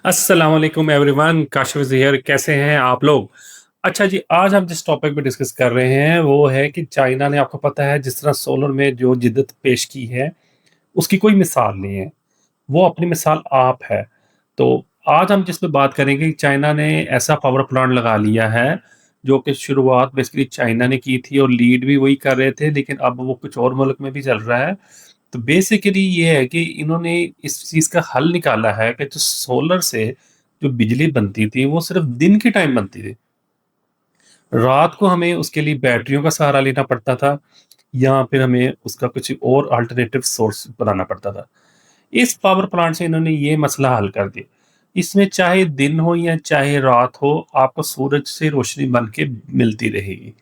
अस्सलाम वालेकुम everyone, Kashif here. कैसे हैं आप लोग? अच्छा जी, आज हम जिस टॉपिक पे डिस्कस कर रहे हैं वो है कि चाइना ने, आपको पता है, जिस तरह सोलर में जो जिद्दत पेश की है, उसकी कोई मिसाल नहीं है। वो अपनी मिसाल आप है। तो आज हम जिस पे बात करेंगे कि चाइना ने ऐसा पावर प्लांट लगा लिया है, जो कि शुरुआत बेसिकली चाइना ने की थी और लीड भी वही कर रहे थे, लेकिन अब वो कुछ और मुल्क में भी चल रहा है। तो बेसिकली ये है कि इन्होंने इस चीज़ का हल निकाला है कि जो सोलर से जो बिजली बनती थी, वो सिर्फ़ दिन के टाइम बनती थी। रात को हमें उसके लिए बैटरियों का सहारा लेना पड़ता था या फिर हमें उसका कुछ और अल्टरनेटिव सोर्स बनाना पड़ता था। इस पावर प्लांट से इन्होंने ये मसला हल कर दिया। इसमें चाहे दिन हो या चाहे रात हो, आपको सूरज से रोशनी बन के मिलती रहेगी।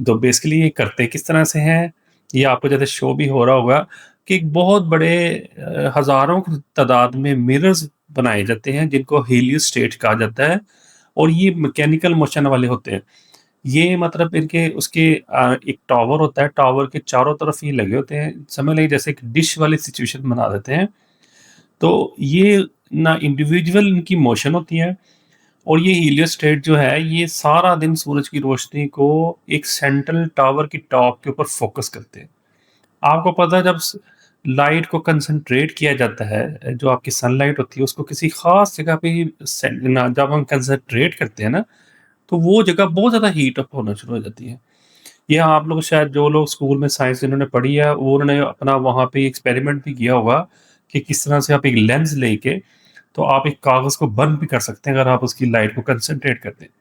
तो बेसिकली ये करते किस तरह से हैं, ये आपको जैसे शो भी हो रहा होगा कि एक बहुत बड़े हज़ारों की तादाद में मिरर्स बनाए जाते हैं, जिनको हेलियोस्टेट कहा जाता है और ये मैकेनिकल मोशन वाले होते हैं। ये मतलब इनके उसके एक टावर होता है, टावर के चारों तरफ ये लगे होते हैं, समझ लें जैसे एक डिश वाली सिचुएशन बना देते हैं। तो ये ना इंडिविजुअल इनकी मोशन होती है और ये हीलियोस्टेट जो है, ये सारा दिन सूरज की रोशनी को एक सेंट्रल टावर की टॉप के ऊपर फोकस करते हैं। आपको पता है, जब लाइट को कंसंट्रेट किया जाता है, जो आपकी सनलाइट होती है उसको किसी खास जगह पे जब हम कंसंट्रेट करते हैं ना, तो वो जगह बहुत ज़्यादा हीट अप होना शुरू हो जाती है। ये आप लोग शायद, जो लोग स्कूल में साइंस इन्होंने पढ़ी है, वो उन्होंने अपना वहाँ पे एक्सपेरिमेंट भी किया होगा कि किस तरह से आप एक लेंस लेके तो आप एक कागज़ को बर्न भी कर सकते हैं अगर आप उसकी लाइट को कंसंट्रेट करते हैं।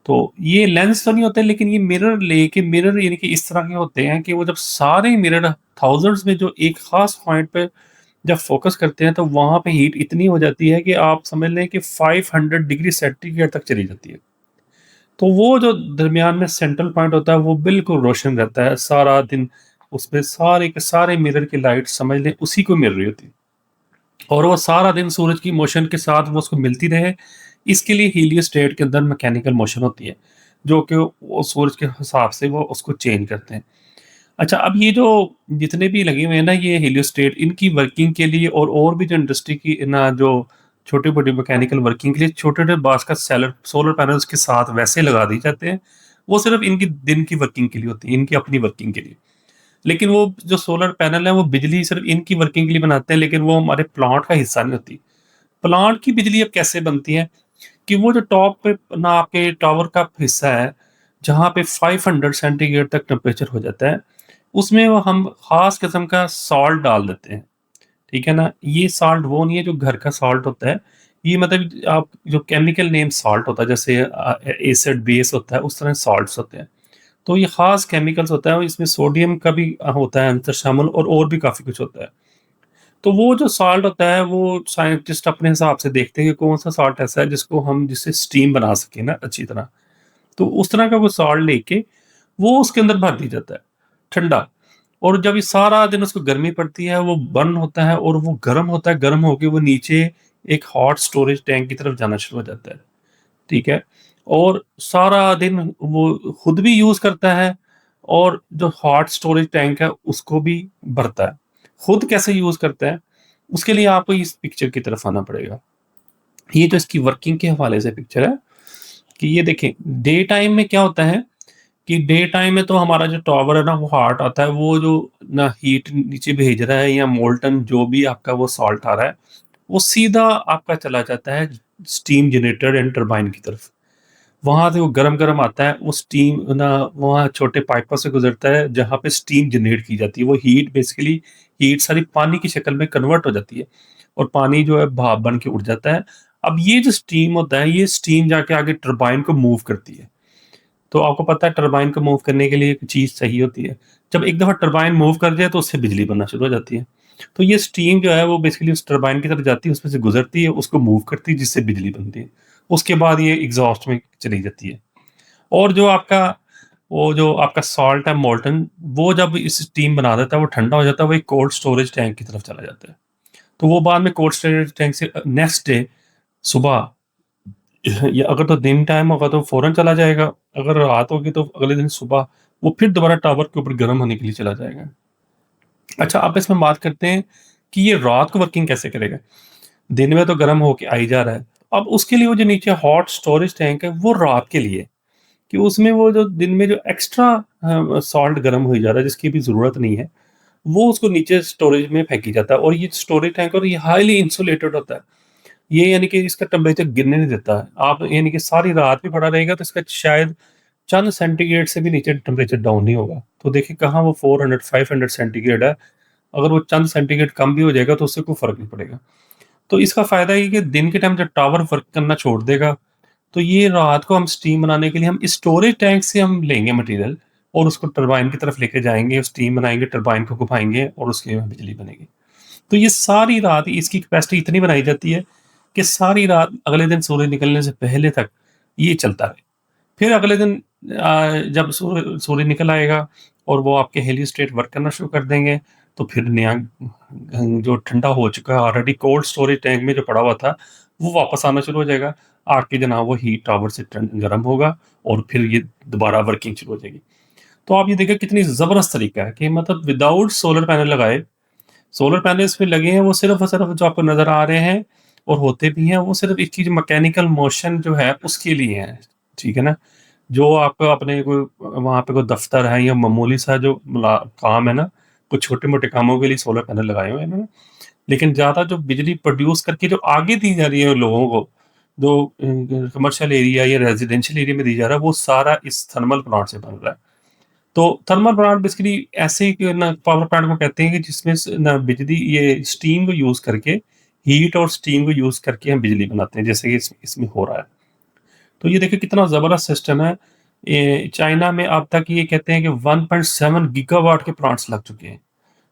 तो ये लेंस तो नहीं होते, लेकिन ये मिरर यानी कि इस तरह के होते हैं कि वो जब सारे मिरर थाउज़ेंड्स में जो एक ख़ास पॉइंट पे जब फ़ोकस करते हैं, तो वहाँ पे हीट इतनी हो जाती है कि आप समझ लें कि 500 डिग्री सेंटीग्रेड तक चली जाती है। तो वो जो दरमियान में सेंट्रल पॉइंट होता है, वो बिल्कुल रोशन रहता है सारा दिन। उसपे सारे के सारे मिरर की लाइट समझ लें उसी को मिल रही होती है और वो सारा दिन सूरज की मोशन के साथ वो उसको मिलती रहे। इसके लिए हीलियोस्टेट के अंदर मैकेनिकल मोशन होती है, जो कि वो सूरज के हिसाब से वो उसको चेंज करते हैं। अच्छा, अब ये जो जितने भी लगे हुए हैं ना ये हेलियोस्टेट, इनकी वर्किंग के लिए और भी जो इंडस्ट्री की ना जो छोटी-मोटी मैकेनिकल वर्किंग के लिए छोटे-छोटे बास्केट सेलर सोलर पैनल्स के साथ वैसे लगा दिए जाते हैं। वो सिर्फ़ इनकी दिन की वर्किंग के लिए होती है, इनकी अपनी वर्किंग के लिए। लेकिन वो जो सोलर पैनल है, वो बिजली सिर्फ़ इनकी वर्किंग के लिए बनाते हैं, लेकिन वो हमारे प्लांट का हिस्सा नहीं होती। प्लांट की बिजली अब कैसे बनती है कि वो जो टॉप पे ना आपके टावर का हिस्सा है, जहाँ पे 500 सेंटीग्रेड तक टेम्परेचर हो जाता है, उसमें वो हम ख़ास किस्म का सॉल्ट डाल देते हैं, ठीक है ना? ये सॉल्ट वो नहीं है जो घर का सॉल्ट होता है, ये मतलब आप जो केमिकल नेम सॉल्ट होता है, जैसे एसिड बेस होता है, उस तरह सॉल्ट्स होते हैं। तो ये ख़ास केमिकल्स होता है और इसमें सोडियम का भी होता है अंदर शामिल और भी काफ़ी कुछ होता है। तो वो जो सॉल्ट होता है, वो साइंटिस्ट अपने हिसाब से देखते हैं कि कौन-सा सॉल्ट ऐसा है जिससे स्टीम बना सकें ना अच्छी तरह। तो उस तरह का वो सॉल्ट लेके वो उसके अंदर भर दिया जाता है, ठंडा। और जब ये सारा दिन उसको गर्मी पड़ती है, वो बर्न होता है और वो गर्म होता है, गर्म होके वो नीचे एक हॉट स्टोरेज टैंक की तरफ जाना शुरू हो जाता है, ठीक है? और सारा दिन वो खुद भी यूज़ करता है और जो हॉट स्टोरेज टैंक है, उसको भी भरता है। खुद कैसे यूज़ करता है, उसके लिए आपको इस पिक्चर की तरफ आना पड़ेगा। ये जो इसकी वर्किंग के हवाले से पिक्चर है कि ये देखें, डे टाइम में क्या होता है कि डे टाइम में तो हमारा जो टॉवर है ना, वो हॉट आता है, वो जो ना हीट नीचे भेज रहा है या मोल्टन जो भी आपका वो सॉल्ट आ रहा है, वो सीधा आपका चला जाता है स्टीम जनरेटर एंड टरबाइन की तरफ। वहाँ से वो गरम-गरम आता है, वो स्टीम ना वहाँ छोटे पाइपों से गुज़रता है, जहाँ पे स्टीम जनरेट की जाती है। वो हीट बेसिकली हीट सारी पानी की शक्ल में कन्वर्ट हो जाती है और पानी जो है भाप बन के उड़ जाता है। अब ये जो स्टीम होता है, ये स्टीम जाके आगे टरबाइन को मूव करती है। तो आपको पता है टरबाइन को मूव करने के लिए एक चीज़ चाहिए होती है। जब एक दफ़ा टरबाइन मूव कर जाए तो उससे बिजली बनना शुरू हो जाती है। तो ये स्टीम जो है वो बेसिकली उस टरबाइन की तरफ जाती है, उसमें से गुज़रती है, उसको मूव करती है जिससे बिजली बनती है। उसके बाद ये एग्ज़ॉस्ट में चली जाती है। और जो आपका सॉल्ट है मोल्टन, वो जब इस स्टीम बना देता है, वो ठंडा हो जाता है, वो एक कोल्ड स्टोरेज टैंक की तरफ चला जाता है। तो वो बाद में कोल्ड स्टोरेज टैंक से नेक्स्ट डे सुबह या अगर तो दिन टाइम होगा तो फ़ौरन चला जाएगा, अगर रात होगी तो अगले दिन सुबह वो फिर दोबारा टावर के ऊपर गर्म होने के लिए चला जाएगा। अच्छा, अब इसमें बात करते हैं कि ये रात को वर्किंग कैसे करेगा? दिन में तो गर्म होके आ ही जा रहा है। अब उसके लिए वो जो नीचे हॉट स्टोरेज टैंक है, वो रात के लिए है, कि उसमें वो जो दिन में जो एक्स्ट्रा सॉल्ट गर्म हो जा रहा है, जिसकी भी ज़रूरत नहीं है, वो उसको नीचे स्टोरेज में फेंकी जाता है। और ये स्टोरेज टैंक और ये हाइली इंसुलेटेड होता है। ये यानी कि इसका टेम्परेचर गिरने नहीं देता है। आप यानी कि सारी रात भी पड़ा रहेगा तो इसका शायद चंद सेंटीग्रेड से भी नीचे टेम्परेचर डाउन नहीं होगा। तो देखिए कहाँ वो 400 500 सेंटीग्रेड है। अगर वो चंद सेंटीग्रेड कम भी हो जाएगा तो उससे कोई फ़र्क नहीं पड़ेगा। तो इसका फ़ायदा ये है कि दिन के टाइम जब टावर वर्क करना छोड़ देगा, तो ये रात को हम स्टीम बनाने के लिए हम स्टोरेज टैंक से हम लेंगे मटेरियल और उसको टरबाइन की तरफ लेके जाएँगे, स्टीम बनाएँगे, टरबाइन को घुमाएँगे और उसके में बिजली बनेगी। तो ये सारी रात इसकी कैपेसिटी इतनी बनाई जाती है कि सारी रात अगले दिन सूर्य निकलने से पहले तक ये चलता रहे। फिर अगले दिन जब सूर्य सूर्य निकल आएगा और वो आपके हेलियोस्टेट वर्क करना शुरू कर देंगे, तो फिर नया जो ठंडा हो चुका है ऑलरेडी कोल्ड स्टोरेज टैंक में जो पड़ा हुआ था, वो वापस आना शुरू हो जाएगा। आके जनाब वो हीट टावर से गर्म होगा और फिर ये दोबारा वर्किंग शुरू हो जाएगी। तो आप ये देखिए कितनी ज़बरदस्त तरीका है कि मतलब विदाउट सोलर पैनल लगाए, सोलर पैनल्स पे लगे हैं वो सिर्फ़ और सिर्फ़ जो आपको नज़र आ रहे हैं और होते भी हैं, वो सिर्फ़ इसकी जो मैकेनिकल मोशन जो है उसके लिए है, ठीक है ना? जो आपको अपने कोई वहाँ पे कोई दफ़्तर है या मामूली सा जो काम है ना, कुछ छोटे-मोटे कामों के लिए सोलर पैनल लगाए हुए हैं इन्होंने। लेकिन ज़्यादा जो बिजली प्रोड्यूस करके जो आगे दी जा रही है लोगों को, जो कमर्शियल एरिया या रेज़िडेंशियल एरिया में दी जा रहा है, वो सारा इस थर्मल प्लांट से बन रहा है। तो थर्मल प्लांट बेसिकली ऐसे ही ना पावर प्लांट को कहते हैं कि जिसमें ना बिजली ये स्टीम को यूज़ करके, हीट और स्टीम को यूज़ करके हम बिजली बनाते हैं, जैसे कि इसमें हो रहा है। तो ये देखिए कितना ज़बरदस्त सिस्टम है। चाइना में अब तक ये कहते हैं कि 1.7 गीगावाट के प्लांट्स लग चुके हैं,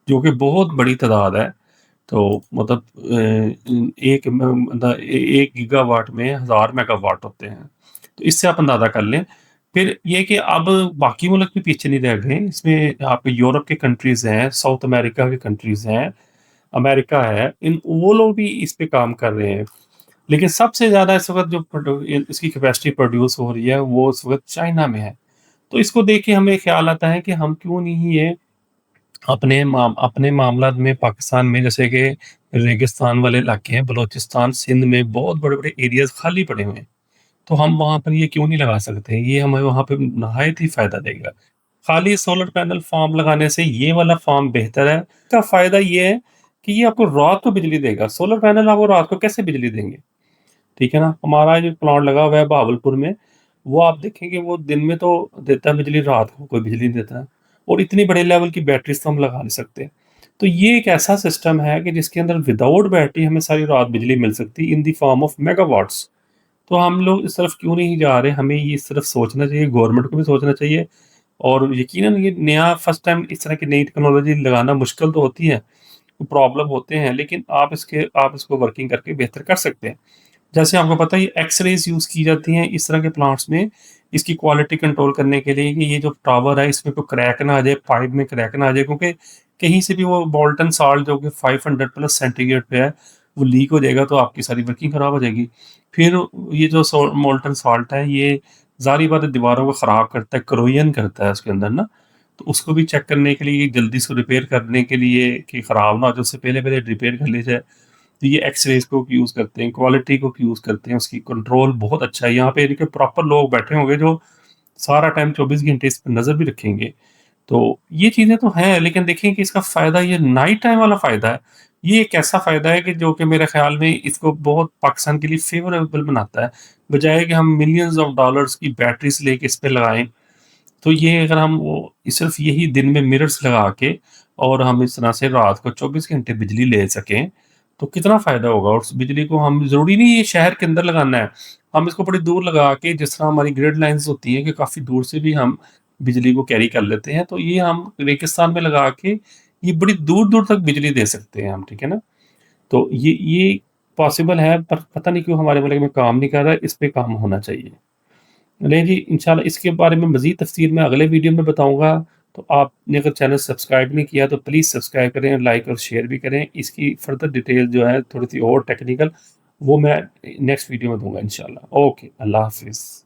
जो कि बहुत बड़ी तादाद है। तो मतलब एक म मतलब 1 गीगावाट में 1000 मेगावाट होते हैं। तो इससे आप अंदाज़ा कर लें। फिर ये कि अब बाकी मुल्क भी पीछे नहीं रह गए। इसमें आपके यूरोप के कंट्रीज़ हैं, साउथ अमेरिका के कंट्रीज़ हैं, अमेरिका है, इन वो लोग भी इस पे काम कर रहे हैं। लेकिन सबसे ज़्यादा इस वक़्त जो इसकी कैपेसिटी प्रोड्यूस हो रही है, वो इस वक़्त चाइना में है। तो इसको देख के हमें ख़्याल आता है कि हम क्यों नहीं ये अपने मामलात में पाकिस्तान में जैसे कि रेगिस्तान वाले इलाके हैं, बलूचिस्तान, सिंध में बहुत बड़े-बड़े एरियाज़ खाली पड़े हुए हैं। तो हम वहाँ पर ये क्यों नहीं लगा सकते? ये हमें वहाँ पे नहायत ही फ़ायदा देगा। खाली सोलर पैनल फार्म लगाने से ये वाला फार्म बेहतर है। इसका फ़ायदा ये है कि ये आपको रात को बिजली देगा। सोलर पैनल आपको रात को कैसे बिजली देंगे? ठीक है ना? हमारा जो प्लांट लगा हुआ है बहावलपुर में, वो आप देखेंगे वो दिन में तो देता है बिजली, रात को कोई बिजली नहीं देता है और इतनी बड़े लेवल की बैटरीज़ तो हम लगा नहीं सकते। तो ये एक ऐसा सिस्टम है कि जिसके अंदर विदाउट बैटरी हमें सारी रात बिजली मिल सकती है in the form of megawatts. तो हम लोग इस तरफ क्यों नहीं जा रहे? हमें ये इस तरफ सोचना चाहिए, गवर्नमेंट को भी सोचना चाहिए और यकीनन ये नया फर्स्ट टाइम इस तरह की नई टेक्नोलॉजी लगाना मुश्किल तो होती है, प्रॉब्लम होते हैं, लेकिन आप इसको वर्किंग करके बेहतर कर सकते हैं। जैसे आपको पता है ये एक्स-रेज़ यूज़ की जाती हैं इस तरह के प्लांट्स में, इसकी क्वालिटी कंट्रोल करने के लिए कि ये जो टावर है इसमें कोई क्रैक ना आ जाए, पाइप में क्रैक ना आ जाए, क्योंकि कहीं से भी वो मोल्टन साल्ट जो कि 500 प्लस सेंटीग्रेड पे है, वो लीक हो जाएगा तो आपकी सारी वर्किंग खराब हो जाएगी। फिर ये जो मोल्टन साल्ट है ये ज़ाहिर-सी बात है दीवारों को खराब करता है, करोजन करता है उसके अंदर ना, तो उसको भी चेक करने के लिए जल्दी से रिपेयर करने के लिए कि खराब ना हो जाए उससे पहले-पहले रिपेयर कर ली जाए। तो ये एक्स-रेज़ को यूज़ करते हैं, क्वालिटी को यूज़ करते हैं, उसकी कंट्रोल बहुत अच्छा है। यहाँ पे देखिए प्रॉपर लोग बैठे होंगे जो सारा टाइम 24 घंटे इस पे नज़र भी रखेंगे। तो ये चीज़ें तो हैं, लेकिन देखिए कि इसका फ़ायदा ये नाइट टाइम वाला फ़ायदा है। ये एक ऐसा फ़ायदा है कि जो कि मेरे ख़्याल में इसको बहुत पाकिस्तान के लिए फ़ेवरेबल बनाता है। बजाए कि हम मिलियंस ऑफ डॉलर्स की बैटरीज़ लेके इस पे लगाएँ, तो ये अगर हम वो सिर्फ़ यही दिन में मिरर्स लगा के और हम इस तरह से रात को 24 घंटे बिजली ले सकें, तो कितना फ़ायदा होगा। और उस बिजली को हम ज़रूरी नहीं ये शहर के अंदर लगाना है, हम इसको बड़ी दूर लगा के जिस तरह हमारी ग्रिड लाइन्स होती हैं कि काफ़ी दूर से भी हम बिजली को कैरी कर लेते हैं, तो ये हम रेगिस्तान में लगा के ये बड़ी दूर-दूर तक बिजली दे सकते हैं हम, ठीक है ना? तो ये पॉसिबल है, पर पता नहीं क्यों हमारे मुल्क में काम नहीं कर रहा है, इस पे काम होना चाहिए। नहीं जी, इंशाल्लाह इसके बारे में मज़ीद तफ़सील मैं अगले वीडियो में बताऊँगा। तो आपने अगर चैनल सब्सक्राइब नहीं किया तो प्लीज़ सब्सक्राइब करें, लाइक और शेयर भी करें। इसकी फ़र्दर डिटेल जो है थोड़ी-सी और टेक्निकल, वो मैं नेक्स्ट वीडियो में दूँगा इंशाल्लाह। ओके, अल्लाह हाफ़िज़।